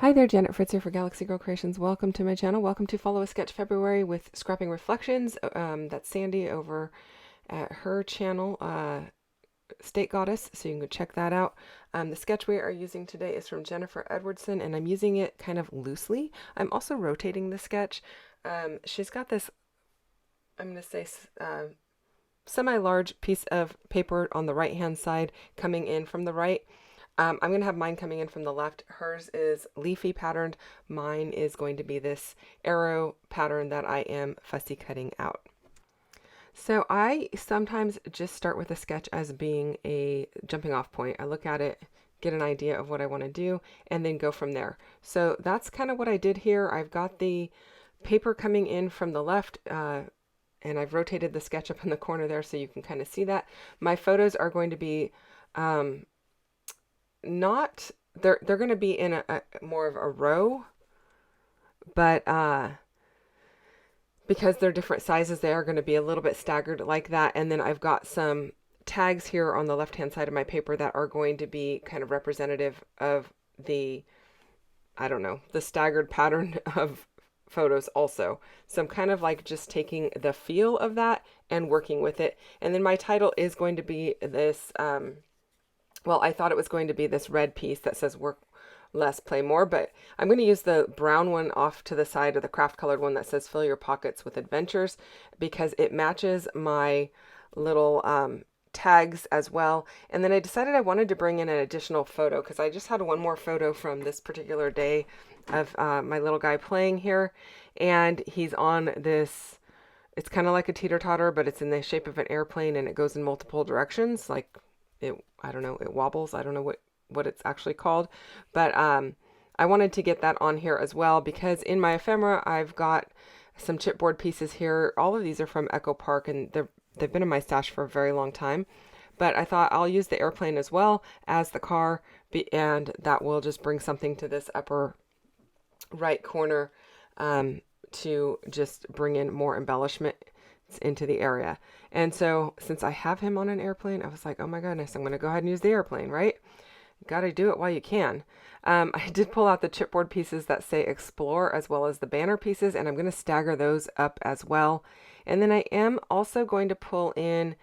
Hi there, Janet Fritz here for Galaxy Girl Creations. Welcome to my channel. Welcome to Follow a Sketch February with Scrapping Reflections. That's Sandy over at her channel, State Goddess, so you can go check that out. The sketch we are using today is from Jennifer Edwardson, and I'm using it kind of loosely. I'm also rotating the sketch. She's got this, I'm going to say, semi-large piece of paper on the right-hand side coming in from the right. I'm going to have mine coming in from the left. Hers is leafy patterned. Mine is going to be this arrow pattern that I am fussy cutting out. So I sometimes just start with a sketch as being a jumping off point. I look at it, get an idea of what I want to do, and then go from there. So that's kind of what I did here. I've got the paper coming in from the left, and I've rotated the sketch up in the corner there so you can kind of see that. My photos are going to be not they're going to be in a more of a row, but because they're different sizes, they are going to be a little bit staggered like that. And then I've got some tags here on the left hand side of my paper that are going to be kind of representative of the, I don't know, the staggered pattern of photos also. So I'm kind of like just taking the feel of that and working with it. And then my title is going to be this well, I thought it was going to be this red piece that says work less, play more, but I'm going to use the brown one off to the side of the craft colored one that says fill your pockets with adventures because it matches my little tags as well. And then I decided I wanted to bring in an additional photo because I just had one more photo from this particular day of my little guy playing here. And he's on this, it's kind of like a teeter-totter, but it's in the shape of an airplane and it goes in multiple directions, like I don't know, it wobbles. I don't know what it's actually called, but I wanted to get that on here as well because in my ephemera, I've got some chipboard pieces here. All of these are from Echo Park and they've been in my stash for a very long time, but I thought I'll use the airplane as well as the car and that will just bring something to this upper right corner to just bring in more embellishment into the area. And so since I have him on an airplane, I was like, oh my goodness, I'm going to go ahead and use the airplane, right? Got to do it while you can. I did pull out the chipboard pieces that say explore as well as the banner pieces, and I'm going to stagger those up as well. And then I am also going to pull in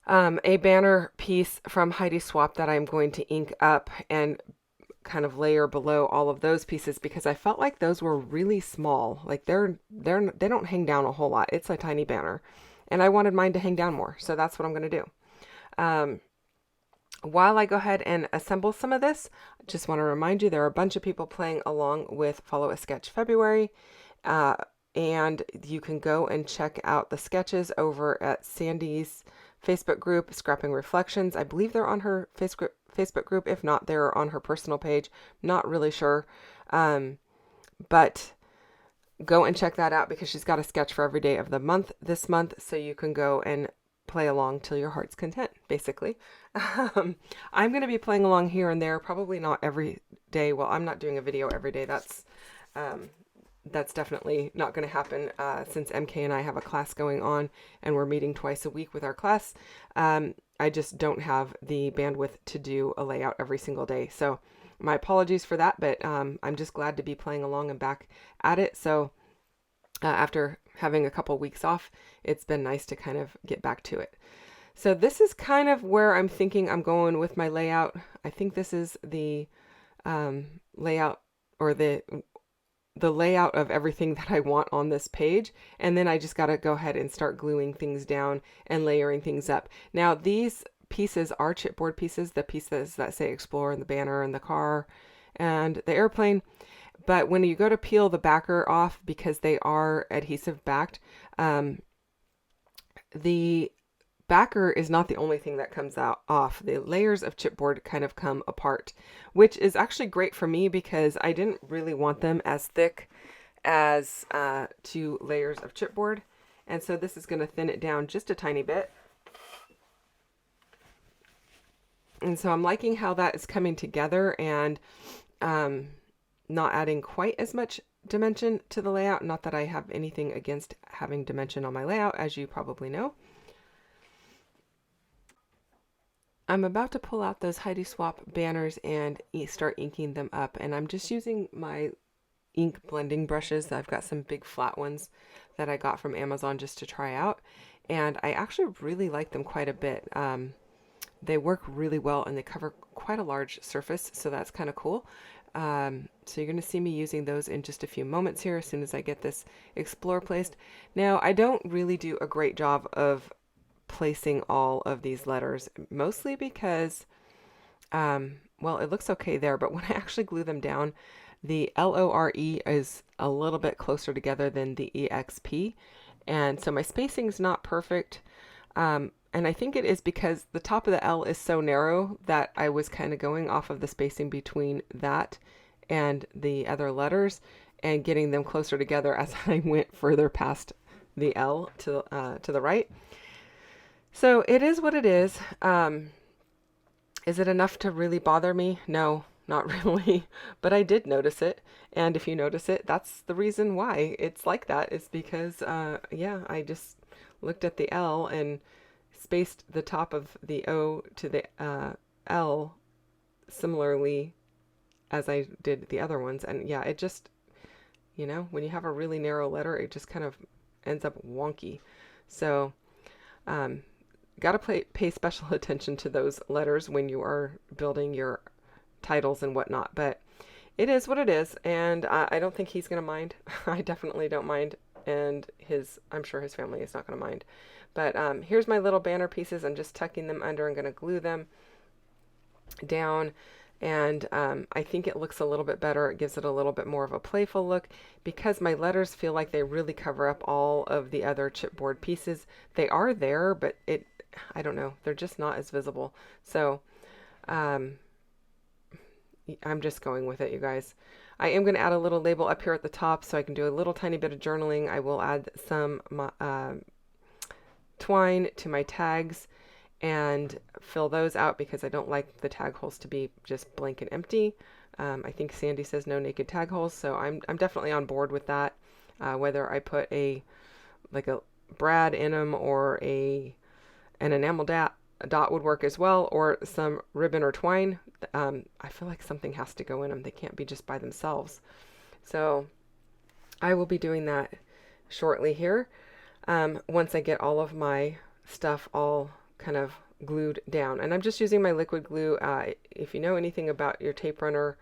a banner piece from Heidi Swap that I'm going to ink up and kind of layer below all of those pieces because I felt like those were really small. Like they don't hang down a whole lot. It's a tiny banner. And I wanted mine to hang down more. So that's what I'm going to do. While I go ahead and assemble some of this, I just want to remind you there are a bunch of people playing along with Follow a Sketch February. And you can go and check out the sketches over at Sandy's Facebook group, Scrapping Reflections. I believe they're on her Facebook group. If not, they're on her personal page. Not really sure. But go and check that out because she's got a sketch for every day of the month this month. So you can go and play along till your heart's content, basically. I'm going to be playing along here and there, probably not every day. Well, I'm not doing a video every day. That's definitely not going to happen since MK and I have a class going on and we're meeting twice a week with our class. I just don't have the bandwidth to do a layout every single day. So my apologies for that, but I'm just glad to be playing along and back at it. So after having a couple weeks off, it's been nice to kind of get back to it. So this is kind of where I'm thinking I'm going with my layout. I think this is the layout or the layout of everything that I want on this page. And then I just got to go ahead and start gluing things down and layering things up. Now these pieces are chipboard pieces, the pieces that say explore and the banner and the car and the airplane. But when you go to peel the backer off, because they are adhesive backed, the backer is not the only thing that comes out off. The layers of chipboard kind of come apart, which is actually great for me because I didn't really want them as thick as 2 layers of chipboard. And so this is going to thin it down just a tiny bit. And so I'm liking how that is coming together and not adding quite as much dimension to the layout. Not that I have anything against having dimension on my layout, as you probably know. I'm about to pull out those Heidi Swap banners and start inking them up. And I'm just using my ink blending brushes. I've got some big flat ones that I got from Amazon just to try out. And I actually really like them quite a bit. They work really well and they cover quite a large surface, so that's kind of cool. So you're going to see me using those in just a few moments here as soon as I get this Explore placed. Now, I don't really do a great job of placing all of these letters, mostly because, well, it looks okay there, but when I actually glue them down, the LORE is a little bit closer together than the EXP, and so my spacing is not perfect. And I think it is because the top of the L is so narrow that I was kind of going off of the spacing between that and the other letters and getting them closer together as I went further past the L to the right. So it is what it is. Is it enough to really bother me? No, not really. But I did notice it. And if you notice it, that's the reason why it's like that. It's because, yeah, I just looked at the L and spaced the top of the O to the L similarly as I did the other ones. And yeah, it just, you know, when you have a really narrow letter, it just kind of ends up wonky. So, got to pay special attention to those letters when you are building your titles and whatnot. But it is what it is, and I don't think he's going to mind. I definitely don't mind, and I'm sure his family is not going to mind. But here's my little banner pieces. I'm just tucking them under. I'm going to glue them down. And I think it looks a little bit better. It gives it a little bit more of a playful look because my letters feel like they really cover up all of the other chipboard pieces. They are there, but I don't know, they're just not as visible. So I'm just going with it, you guys. I am going to add a little label up here at the top so I can do a little tiny bit of journaling. I will add some twine to my tags and fill those out because I don't like the tag holes to be just blank and empty. I think Sandy says no naked tag holes, so I'm definitely on board with that. Whether I put a brad in them or an enamel dot would work as well, or some ribbon or twine. I feel like something has to go in them. They can't be just by themselves. So I will be doing that shortly here once I get all of my stuff all kind of glued down. And I'm just using my liquid glue. If you know anything about your tape runner,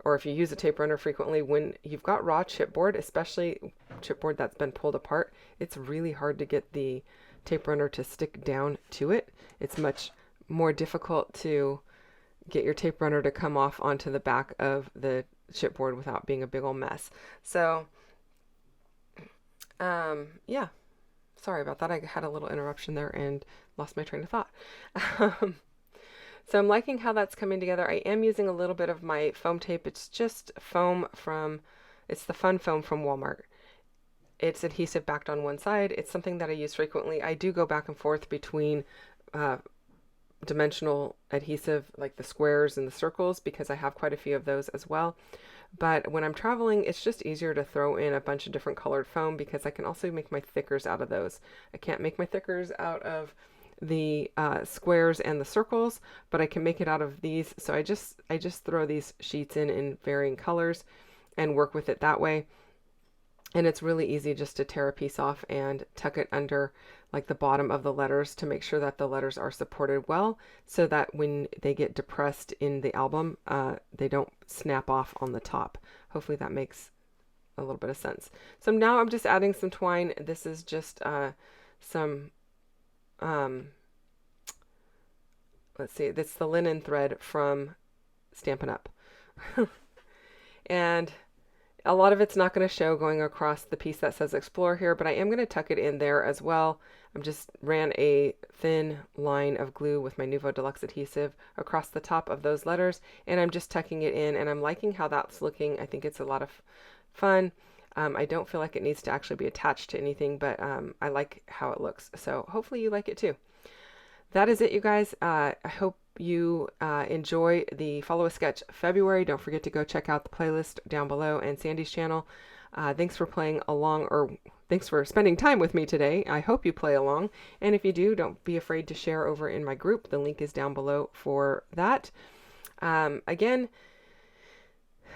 or if you use a tape runner frequently, when you've got raw chipboard, especially chipboard that's been pulled apart, it's really hard to get the tape runner to stick down to it. It's much more difficult to get your tape runner to come off onto the back of the chipboard without being a big old mess. So, yeah. Sorry about that. I had a little interruption there and lost my train of thought. So I'm liking how that's coming together. I am using a little bit of my foam tape. It's just it's the Fun Foam from Walmart. It's adhesive backed on one side. It's something that I use frequently. I do go back and forth between dimensional adhesive, like the squares and the circles, because I have quite a few of those as well. But when I'm traveling, it's just easier to throw in a bunch of different colored foam because I can also make my thickers out of those. I can't make my thickers out of the squares and the circles, but I can make it out of these. So I just throw these sheets in varying colors and work with it that way. And it's really easy just to tear a piece off and tuck it under like the bottom of the letters to make sure that the letters are supported well so that when they get depressed in the album, they don't snap off on the top. Hopefully that makes a little bit of sense. So now I'm just adding some twine. This is just some, let's see, that's the linen thread from Stampin' Up. And a lot of it's not going to show going across the piece that says Explore here, but I am going to tuck it in there as well. I just ran a thin line of glue with my Nuvo Deluxe adhesive across the top of those letters, and I'm just tucking it in, and I'm liking how that's looking. I think it's a lot of fun. I don't feel like it needs to actually be attached to anything, but I like how it looks. So hopefully you like it too. That is it, you guys. I hope you enjoy the Follow a Sketch February. Don't forget to go check out the playlist down below and Sandy's channel. Thanks for playing along or Thanks for spending time with me today. I hope you play along. And if you do, don't be afraid to share over in my group. The link is down below for that. Again,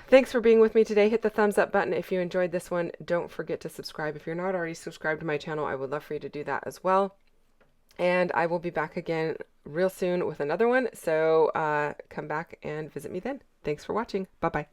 thanks for being with me today. Hit the thumbs up button if you enjoyed this one. Don't forget to subscribe. If you're not already subscribed to my channel, I would love for you to do that as well. And I will be back again real soon with another one. So come back and visit me then. Thanks for watching. Bye-bye.